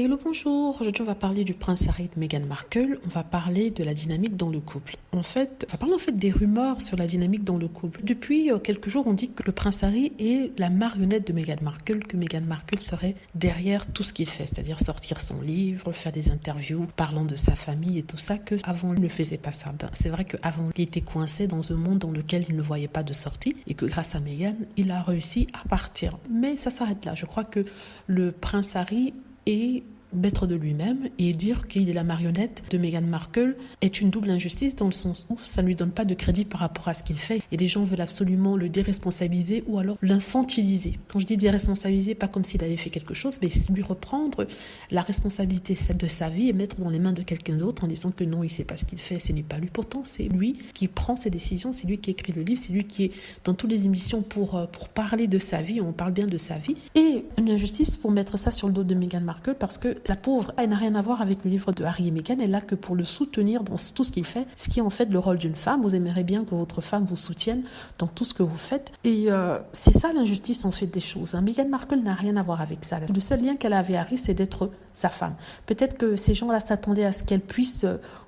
Hello, bonjour. Aujourd'hui, on va parler du prince Harry et de Meghan Markle. On va parler de la dynamique dans le couple. On va parler des rumeurs sur la dynamique dans le couple. Depuis quelques jours, on dit que le prince Harry est la marionnette de Meghan Markle, que Meghan Markle serait derrière tout ce qu'il fait, c'est-à-dire sortir son livre, faire des interviews parlant de sa famille et tout ça, que avant il ne faisait pas ça. C'est vrai qu'avant, il était coincé dans un monde dans lequel il ne voyait pas de sortie et que grâce à Meghan, il a réussi à partir. Mais ça s'arrête là. Je crois que le prince Harry est maître de lui-même, et dire qu'il est la marionnette de Meghan Markle est une double injustice dans le sens où ça ne lui donne pas de crédit par rapport à ce qu'il fait et les gens veulent absolument le déresponsabiliser ou alors l'infantiliser. Quand je dis déresponsabiliser, pas comme s'il avait fait quelque chose, mais lui reprendre la responsabilité de sa vie et mettre dans les mains de quelqu'un d'autre en disant que non, il ne sait pas ce qu'il fait, ce n'est pas lui. Pourtant, c'est lui qui prend ses décisions, c'est lui qui écrit le livre, c'est lui qui est dans toutes les émissions pour parler de sa vie, on parle bien de sa vie. Et une injustice pour mettre ça sur le dos de Meghan Markle parce que la pauvre, elle n'a rien à voir avec le livre de Harry et Meghan, elle est là que pour le soutenir dans tout ce qu'il fait, ce qui est en fait le rôle d'une femme. Vous aimeriez bien que votre femme vous soutienne dans tout ce que vous faites. Et c'est ça l'injustice en fait des choses. Meghan Markle n'a rien à voir avec ça. Le seul lien qu'elle a avec Harry, c'est d'être sa femme. Peut-être que ces gens-là s'attendaient à ce qu'elle puisse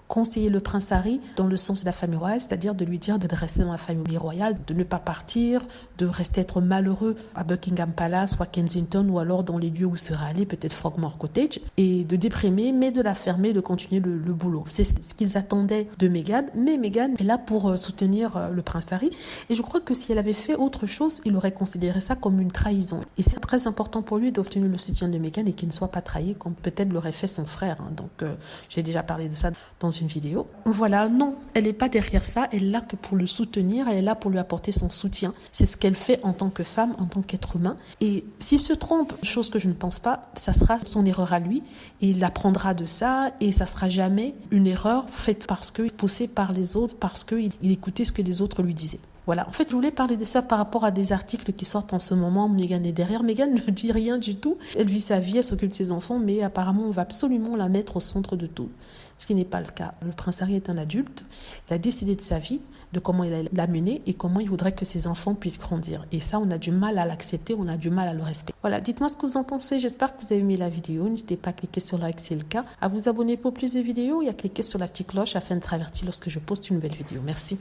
conseiller le prince Harry dans le sens de la famille royale, c'est-à-dire de lui dire de rester dans la famille royale, de ne pas partir, de rester être malheureux à Buckingham Palace ou à Kensington ou alors dans les lieux où il serait allé, peut-être Frogmore Cottage, et de déprimer, mais de la fermer, de continuer le boulot. C'est ce qu'ils attendaient de Meghan, mais Meghan est là pour soutenir le prince Harry, et je crois que si elle avait fait autre chose, il aurait considéré ça comme une trahison. Et c'est très important pour lui d'obtenir le soutien de Meghan et qu'il ne soit pas trahi, comme peut-être l'aurait fait son frère. Donc j'ai déjà parlé de ça dans une vidéo. Voilà, non, elle n'est pas derrière ça, elle est là que pour le soutenir, elle est là pour lui apporter son soutien. C'est ce qu'elle fait en tant que femme, en tant qu'être humain. Et s'il se trompe, chose que je ne pense pas, ça sera son erreur à lui, et il apprendra de ça, et ça sera jamais une erreur faite parce qu'il est poussé par les autres, parce qu'il écoutait ce que les autres lui disaient. Voilà, en fait, je voulais parler de ça par rapport à des articles qui sortent en ce moment. Meghan est derrière. Meghan ne dit rien du tout. Elle vit sa vie, elle s'occupe de ses enfants, mais apparemment, on va absolument la mettre au centre de tout. Ce qui n'est pas le cas. Le prince Harry est un adulte. Il a décidé de sa vie, de comment il l'a menée et comment il voudrait que ses enfants puissent grandir. Et ça, on a du mal à l'accepter, on a du mal à le respecter. Voilà, dites-moi ce que vous en pensez. J'espère que vous avez aimé la vidéo. N'hésitez pas à cliquer sur like si c'est le cas, à vous abonner pour plus de vidéos et à cliquer sur la petite cloche afin d'être averti lorsque je poste une nouvelle vidéo. Merci.